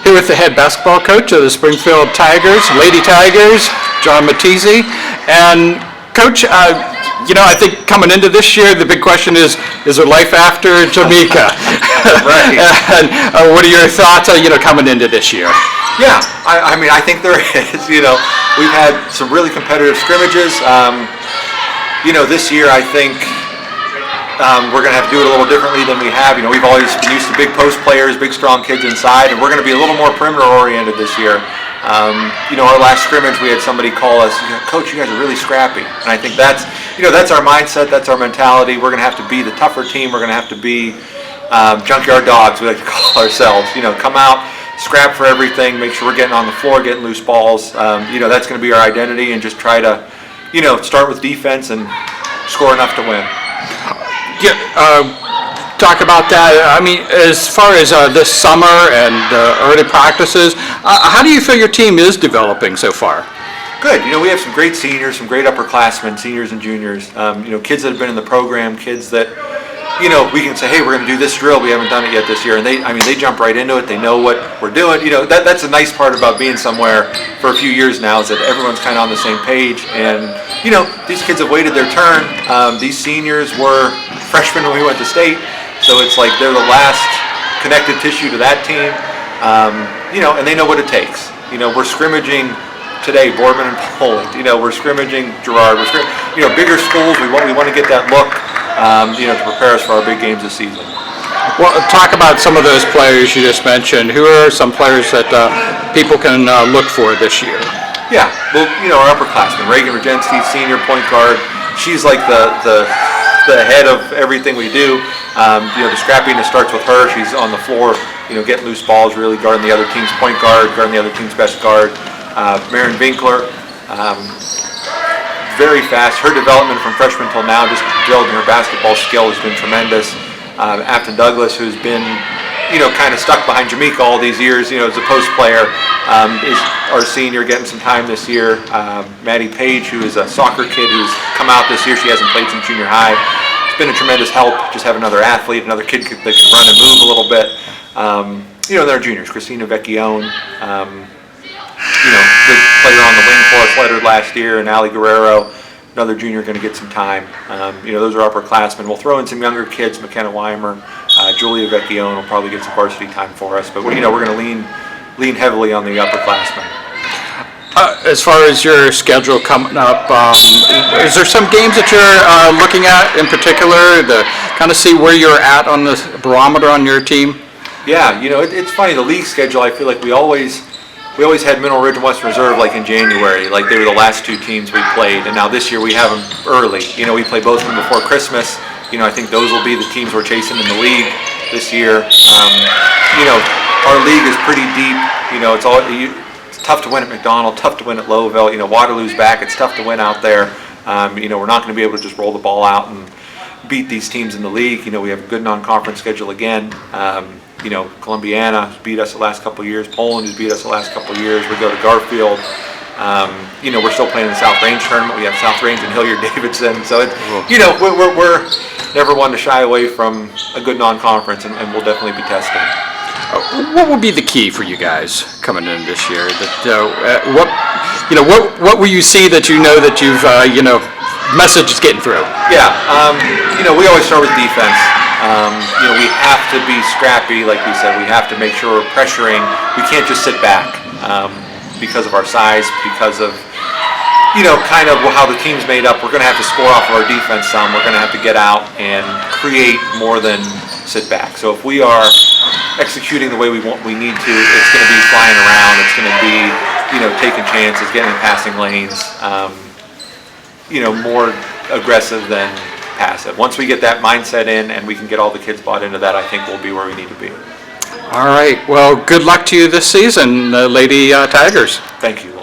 Here with the head basketball coach of the Springfield Lady Tigers, John Matisi. And Coach, I think coming into this year, the big question is there life after Jamaica? Right. And what are your thoughts, coming into this year? Yeah, I think there is. We've had some really competitive scrimmages. This year I think we're going to have to do it a little differently than we have. We've always been used to big post players, big strong kids inside, and we're going to be a little more perimeter oriented this year. Our last scrimmage we had somebody call us, Coach, you guys are really scrappy. And I think that's our mindset, that's our mentality. We're going to have to be the tougher team. We're going to have to be junkyard dogs, we like to call ourselves. Come out, scrap for everything, make sure we're getting on the floor, getting loose balls. That's going to be our identity, and just try to, start with defense and score enough to win. Yeah, talk about that. As far as this summer and early practices, how do you feel your team is developing so far? Good. We have some great seniors, some great upperclassmen, seniors and juniors. Kids that have been in the program, kids that, we can say, hey, we're going to do this drill. We haven't done it yet this year, and they jump right into it. They know what we're doing. That's a nice part about being somewhere for a few years now, is that everyone's kind of on the same page. And these kids have waited their turn. These seniors were freshmen when we went to state, so it's like they're the last connective tissue to that team. And they know what it takes. We're scrimmaging today, Boardman and Poland. We're scrimmaging Girard. We're bigger schools. We want to get that look. To prepare us for our big games this season. Well, talk about some of those players you just mentioned. Who are some players that people can look for this year? Yeah, well, our upperclassmen, Reagan Regenski, senior point guard. She's like the head of everything we do. The scrappiness starts with her. She's on the floor, getting loose balls, really guarding the other team's point guard, guarding the other team's best guard. Maren Winkler. Very fast. Her development from freshman till now, just building her basketball skill, has been tremendous. Afton Douglas, who's been, kind of stuck behind Jamaica all these years, as a post player, is our senior, getting some time this year. Maddie Page, who is a soccer kid who's come out this year. She hasn't played since junior high. It's been a tremendous help. Just have another athlete, another kid that can run and move a little bit. And our juniors, Christina Vecchione, good player on the wing for us, lettered last year, and Ali Guerrero, another junior, going to get some time. Those are upperclassmen. We'll throw in some younger kids, McKenna Weimer, Julia Vecchione will probably get some varsity time for us. But we're going to lean heavily on the upperclassmen. As far as your schedule coming up, is there some games that you're looking at in particular to kind of see where you're at on the barometer on your team? Yeah, it's funny, the league schedule, I feel like we always had Mineral Ridge and Western Reserve like in January, like they were the last two teams we played, and now this year we have them early. We play both of them before Christmas. I think those will be the teams we're chasing in the league this year. Our league is pretty deep. It's tough to win at McDonald, tough to win at Lowville. Waterloo's back. It's tough to win out there. We're not going to be able to just roll the ball out and beat these teams in the league. We have a good non-conference schedule again. Columbiana has beat us the last couple of years. Poland has beat us the last couple of years. We go to Garfield. We're still playing in the South Range tournament. We have South Range and Hilliard-Davidson. So, we're never one to shy away from a good non-conference, and we'll definitely be testing. What will be the key for you guys coming in this year? What will you see that that you've message is getting through? Yeah, we always start with defense. We have to be scrappy, like we said. We have to make sure we're pressuring. We can't just sit back because of our size, because of, kind of how the team's made up. We're going to have to score off of our defense some. We're going to have to get out and create more than sit back. So if we are executing the way we need to, it's going to be flying around. It's going to be, taking chances, getting in passing lanes. More aggressive than passive. Once we get that mindset in and we can get all the kids bought into that, I think we'll be where we need to be. All right. Well, good luck to you this season, Lady Tigers. Thank you.